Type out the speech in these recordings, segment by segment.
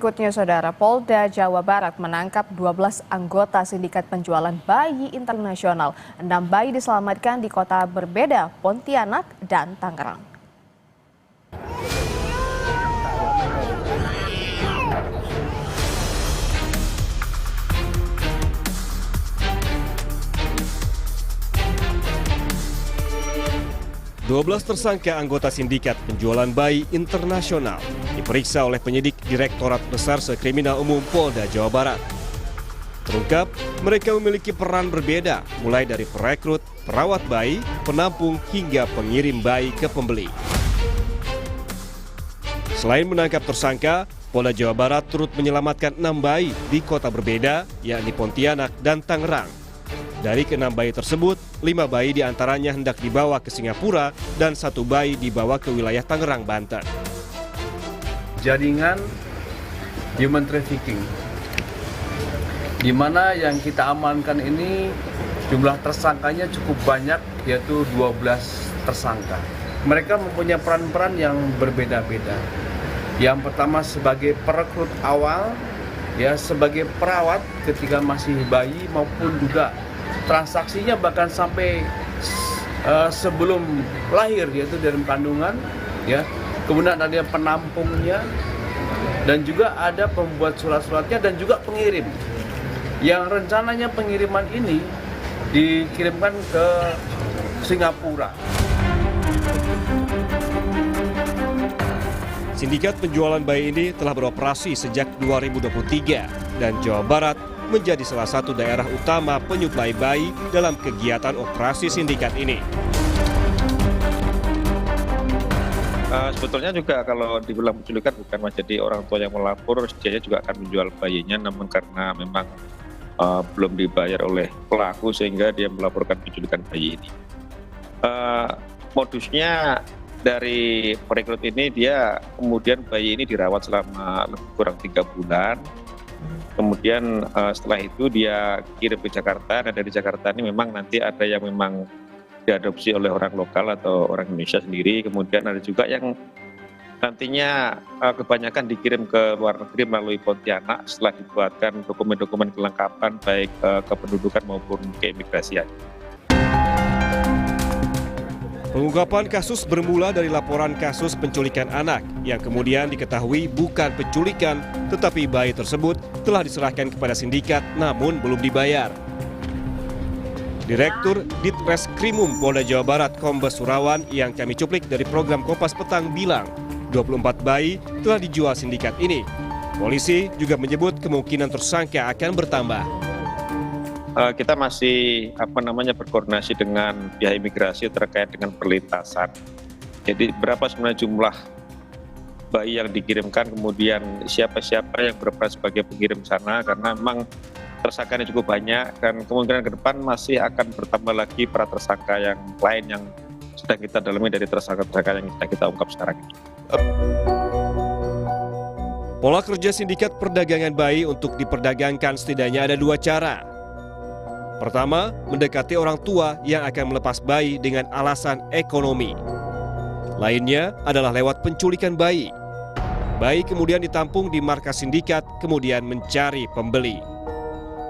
Berikutnya, Saudara, Polda Jawa Barat menangkap 12 anggota sindikat penjualan bayi internasional. 6 bayi diselamatkan di kota berbeda, Pontianak dan Tangerang. Dua belas tersangka anggota sindikat penjualan bayi internasional diperiksa oleh penyidik Direktorat Reserse Kriminal Umum Polda Jawa Barat. Terungkap, mereka memiliki peran berbeda, mulai dari perekrut, perawat bayi, penampung, hingga pengirim bayi ke pembeli. Selain menangkap tersangka, Polda Jawa Barat turut menyelamatkan 6 bayi di kota berbeda, yakni Pontianak dan Tangerang. Dari ke-6 bayi tersebut, 5 bayi diantaranya hendak dibawa ke Singapura dan 1 bayi dibawa ke wilayah Tangerang, Banten. Jaringan human trafficking, di mana yang kita amankan ini jumlah tersangkanya cukup banyak, yaitu 12 tersangka. Mereka mempunyai peran-peran yang berbeda-beda. Yang pertama sebagai perekrut awal, ya sebagai perawat ketika masih bayi maupun juga transaksinya bahkan sampai sebelum lahir, yaitu dalam kandungan, ya. Kemudian ada penampungnya dan juga ada pembuat surat-suratnya dan juga pengirim. Yang rencananya pengiriman ini dikirimkan ke Singapura. Sindikat penjualan bayi ini telah beroperasi sejak 2023 dan Jawa Barat menjadi salah satu daerah utama penyuplai bayi dalam kegiatan operasi sindikat ini. Sebetulnya juga kalau dibilang penculikan bukan jadi orang tua yang melapor, dia juga akan menjual bayinya, namun karena memang belum dibayar oleh pelaku sehingga dia melaporkan penculikan bayi ini. Modusnya dari perekrut ini, dia kemudian bayi ini dirawat selama lebih kurang 3 bulan. Kemudian setelah itu dia kirim ke Jakarta, dan dari Jakarta ini memang nanti ada yang memang diadopsi oleh orang lokal atau orang Indonesia sendiri. Kemudian ada juga yang nantinya kebanyakan dikirim ke luar negeri melalui Pontianak setelah dibuatkan dokumen-dokumen kelengkapan baik kependudukan maupun keimigrasian. Pengungkapan kasus bermula dari laporan kasus penculikan anak yang kemudian diketahui bukan penculikan, tetapi bayi tersebut telah diserahkan kepada sindikat namun belum dibayar. Direktur Ditreskrimum Polda Jawa Barat Kombes Surawan yang kami cuplik dari program Kompas Petang bilang 24 bayi telah dijual sindikat ini. Polisi juga menyebut kemungkinan tersangka akan bertambah. Kita masih berkoordinasi dengan pihak imigrasi terkait dengan perlintasan. Jadi berapa sebenarnya jumlah bayi yang dikirimkan, kemudian siapa-siapa yang berperan sebagai pengirim sana, karena memang tersangkanya cukup banyak dan kemungkinan ke depan masih akan bertambah lagi para tersangka yang lain yang sedang kita dalami dari tersangka-tersangka yang sedang kita ungkap sekarang ini. Pola kerja sindikat perdagangan bayi untuk diperdagangkan setidaknya ada 2 cara. Pertama, mendekati orang tua yang akan melepas bayi dengan alasan ekonomi. Lainnya adalah lewat penculikan bayi. Bayi kemudian ditampung di markas sindikat, kemudian mencari pembeli.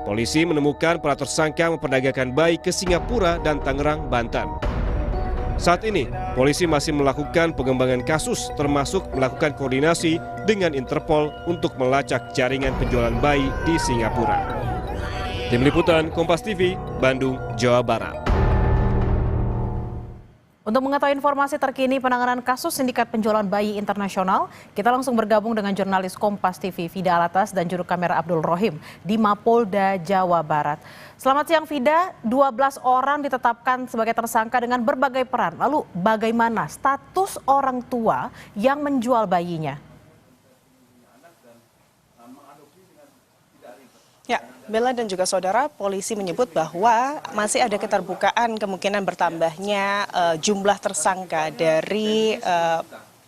Polisi menemukan para tersangka memperdagangkan bayi ke Singapura dan Tangerang, Banten. Saat ini, polisi masih melakukan pengembangan kasus, termasuk melakukan koordinasi dengan Interpol untuk melacak jaringan penjualan bayi di Singapura. Tim Liputan Kompas TV, Bandung, Jawa Barat. Untuk mengetahui informasi terkini penanganan kasus sindikat penjualan bayi internasional, kita langsung bergabung dengan jurnalis Kompas TV Fida Alatas dan juru kamera Abdul Rohim di Mapolda Jawa Barat. Selamat siang Fida, 12 orang ditetapkan sebagai tersangka dengan berbagai peran. Lalu bagaimana status orang tua yang menjual bayinya? Ya, Bella dan juga saudara, polisi menyebut bahwa masih ada keterbukaan kemungkinan bertambahnya jumlah tersangka dari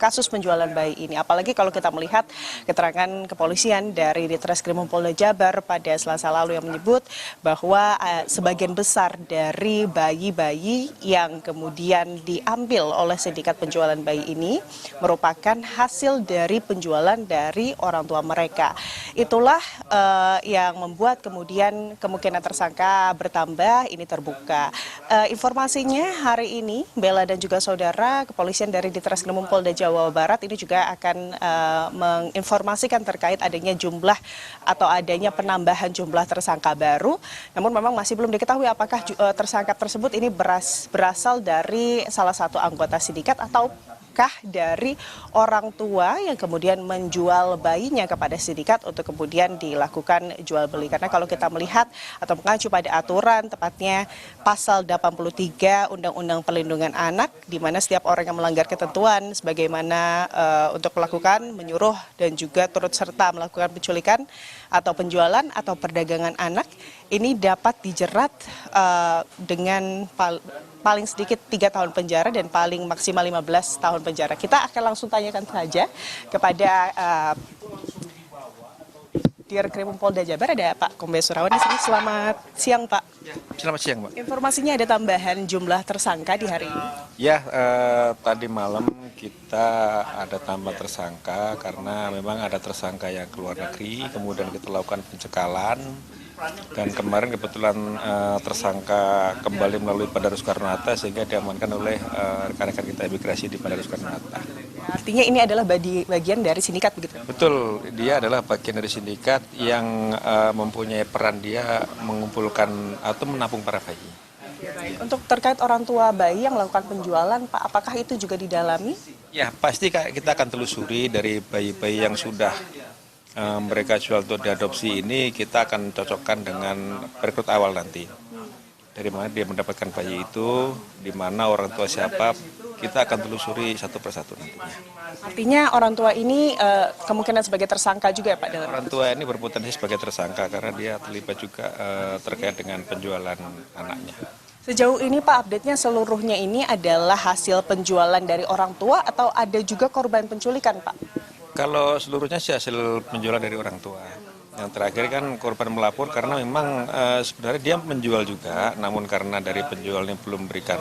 kasus penjualan bayi ini. Apalagi kalau kita melihat keterangan kepolisian dari Ditreskrimum Polda Jabar pada Selasa lalu yang menyebut bahwa sebagian besar dari bayi-bayi yang kemudian diambil oleh sindikat penjualan bayi ini merupakan hasil dari penjualan dari orang tua mereka. Itulah yang membuat kemudian kemungkinan tersangka bertambah ini terbuka. Informasinya hari ini Bella dan juga saudara kepolisian dari Ditreskrimum Polda Jawa Barat ini juga akan menginformasikan terkait adanya jumlah atau adanya penambahan jumlah tersangka baru. Namun memang masih belum diketahui apakah tersangka tersebut ini berasal dari salah satu anggota sindikat ataukah dari orang tua yang kemudian menjual bayinya kepada sindikat untuk kemudian dilakukan jual beli. Karena kalau kita melihat atau mengacu pada aturan tepatnya pasal 83 Undang-Undang Perlindungan Anak, di mana setiap orang yang melanggar ketentuan sebagaimana untuk melakukan, menyuruh dan juga turut serta melakukan penculikan atau penjualan atau perdagangan anak ini dapat dijerat dengan paling sedikit 3 tahun penjara dan paling maksimal 15 tahun penjara. Kita akan langsung tanyakan saja kepada Dirkrimum Polda Jabar, ada Pak Kombes Surawan di sini. Selamat siang, Pak. Selamat siang, Mbak. Informasinya ada tambahan jumlah tersangka di hari ini. Ya, tadi malam kita ada tambah tersangka karena memang ada tersangka yang keluar negeri, kemudian kita lakukan pencekalan. Dan kemarin kebetulan tersangka kembali melalui Bandara Soekarno-Hatta sehingga diamankan oleh rekan-rekan kita imigrasi di Bandara Soekarno-Hatta. Artinya ini adalah bagian dari sindikat begitu? Betul, dia adalah bagian dari sindikat yang mempunyai peran dia mengumpulkan atau menampung para bayi. Untuk terkait orang tua bayi yang melakukan penjualan, Pak, apakah itu juga didalami? Ya, pasti kita akan telusuri dari bayi-bayi yang sudah mereka jual untuk diadopsi ini, kita akan cocokkan dengan rekrut awal nanti. Dari mana dia mendapatkan bayi itu, di mana orang tua siapa, kita akan telusuri satu persatu nantinya. Artinya orang tua ini kemungkinan sebagai tersangka juga ya Pak? Orang tua ini berpotensi sebagai tersangka karena dia terlibat juga terkait dengan penjualan anaknya. Sejauh ini Pak, update-nya seluruhnya ini adalah hasil penjualan dari orang tua atau ada juga korban penculikan Pak? Kalau seluruhnya sih hasil penjualan dari orang tua. Yang terakhir kan korban melapor karena memang sebenarnya dia menjual juga, namun karena dari penjualnya belum berikan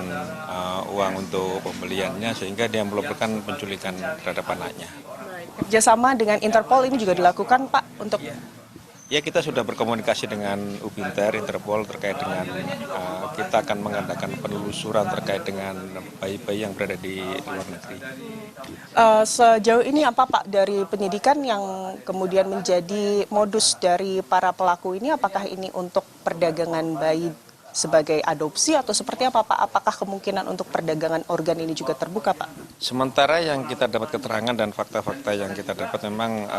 uang untuk pembeliannya sehingga dia melaporkan penculikan terhadap anaknya. Kerjasama dengan Interpol ini juga dilakukan Pak untuk... Ya, kita sudah berkomunikasi dengan Ubinter, Interpol terkait dengan kita akan mengadakan penelusuran terkait dengan bayi-bayi yang berada di luar negeri. Sejauh ini apa Pak dari penyidikan yang kemudian menjadi modus dari para pelaku ini, apakah ini untuk perdagangan bayi sebagai adopsi atau seperti apa Pak? Apakah kemungkinan untuk perdagangan organ ini juga terbuka Pak? Sementara yang kita dapat keterangan dan fakta-fakta yang kita dapat memang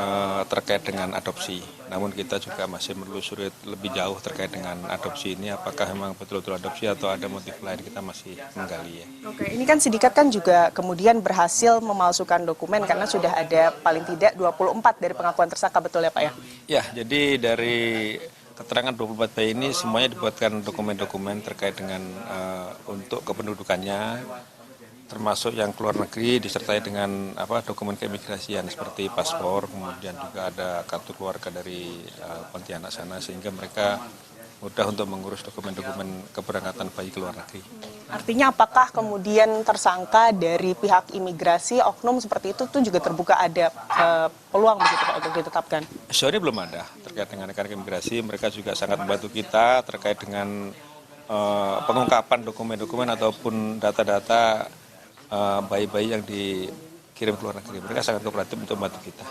terkait dengan adopsi. Namun kita juga masih menelusuri lebih jauh terkait dengan adopsi ini. Apakah memang betul-betul adopsi atau ada motif lain, kita masih menggali ya. Oke, ini kan sindikat kan juga kemudian berhasil memalsukan dokumen karena sudah ada paling tidak 24 dari pengakuan tersangka, betul ya Pak ya? Ya, jadi dari keterangan 24 bayi ini semuanya dibuatkan dokumen-dokumen terkait dengan untuk kependudukannya, termasuk yang keluar negeri disertai dengan dokumen keimigrasian seperti paspor, kemudian juga ada kartu keluarga dari Pontianak sana sehingga mereka mudah untuk mengurus dokumen-dokumen keberangkatan bayi ke luar negeri. Artinya apakah kemudian tersangka dari pihak imigrasi, oknum seperti itu tuh juga terbuka ada peluang begitu Pak untuk ditetapkan? Sejauh ini belum ada terkait dengan rekan imigrasi, mereka juga sangat membantu kita terkait dengan pengungkapan dokumen-dokumen ataupun data-data bayi-bayi yang dikirim ke luar negeri. Mereka sangat kooperatif untuk membantu kita.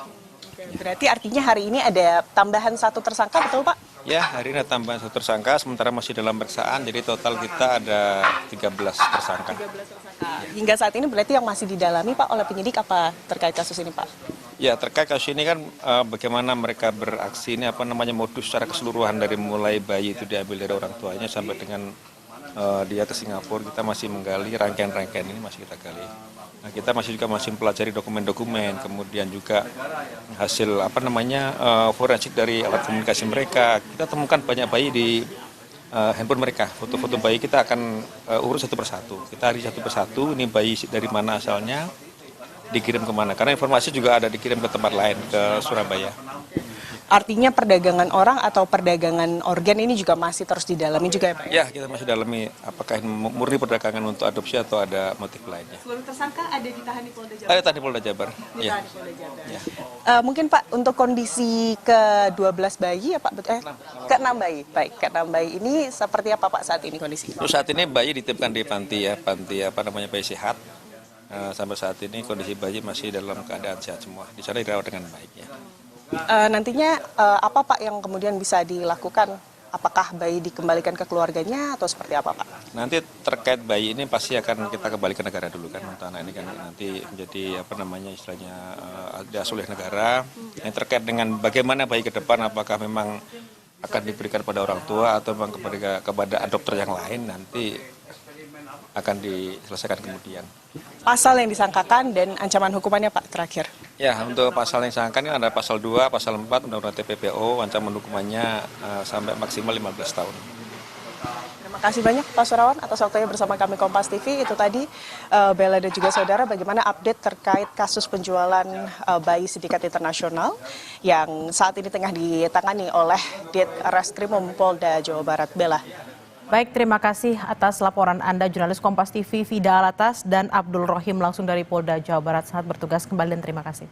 Berarti artinya hari ini ada tambahan satu tersangka, betul Pak? Ya, hari ini ada tambahan satu tersangka, sementara masih dalam pemeriksaan, jadi total kita ada 13 tersangka. 13 tersangka. Hingga saat ini berarti yang masih didalami Pak oleh penyidik apa terkait kasus ini Pak? Ya, terkait kasus ini kan bagaimana mereka beraksi ini modus secara keseluruhan dari mulai bayi itu diambil dari orang tuanya sampai dengan dia ke Singapura, kita masih menggali rangkaian-rangkaian ini masih kita gali. Nah, kita masih mempelajari dokumen-dokumen, kemudian juga hasil forensik dari alat komunikasi mereka. Kita temukan banyak bayi di handphone mereka. Foto-foto bayi kita akan urus satu persatu. Kita hari satu persatu, ini bayi dari mana asalnya, dikirim kemana. Karena informasi juga ada dikirim ke tempat lain, ke Surabaya. Artinya perdagangan orang atau perdagangan organ ini juga masih terus didalami juga ya Pak? Ya, kita masih dalami apakah ini murni perdagangan untuk adopsi atau ada motif lainnya. Seluruh tersangka ada ditahan di Polda Jabar? Ada tadi Polda Jabar. Ya. Ditahan di Polda Jabar. Mungkin Pak, untuk kondisi ke-12 bayi ya Pak? Ke-6 bayi. Baik, ke-6 bayi ini seperti apa Pak saat ini kondisi? Terus saat ini bayi dititipkan di panti ya, bayi sehat. Sampai saat ini kondisi bayi masih dalam keadaan sehat semua. Di sana dirawat dengan baik ya. Nantinya apa Pak yang kemudian bisa dilakukan? Apakah bayi dikembalikan ke keluarganya atau seperti apa Pak? Nanti terkait bayi ini pasti akan kita kembali ke negara dulu kan. Untuk anak ini kan nanti menjadi istilahnya diasuh oleh negara. Yang terkait dengan bagaimana bayi ke depan, apakah memang akan diberikan pada orang tua atau memang kepada adopter yang lain, nanti akan diselesaikan kemudian. Pasal yang disangkakan dan ancaman hukumannya Pak terakhir? Ya, untuk pasal yang disangkakan ini ada pasal 2, pasal 4 Undang-Undang TPPO, ancaman hukumannya sampai maksimal 15 tahun. Terima kasih banyak Pak Surawan atas waktunya bersama kami Kompas TV. Itu tadi Bella dan juga saudara bagaimana update terkait kasus penjualan bayi sindikat internasional yang saat ini tengah ditangani oleh Ditreskrimum Polda Jawa Barat. Bella. Baik, terima kasih atas laporan Anda, jurnalis Kompas TV Vida Alatas dan Abdul Rohim langsung dari Polda Jawa Barat. Sangat bertugas kembali dan terima kasih.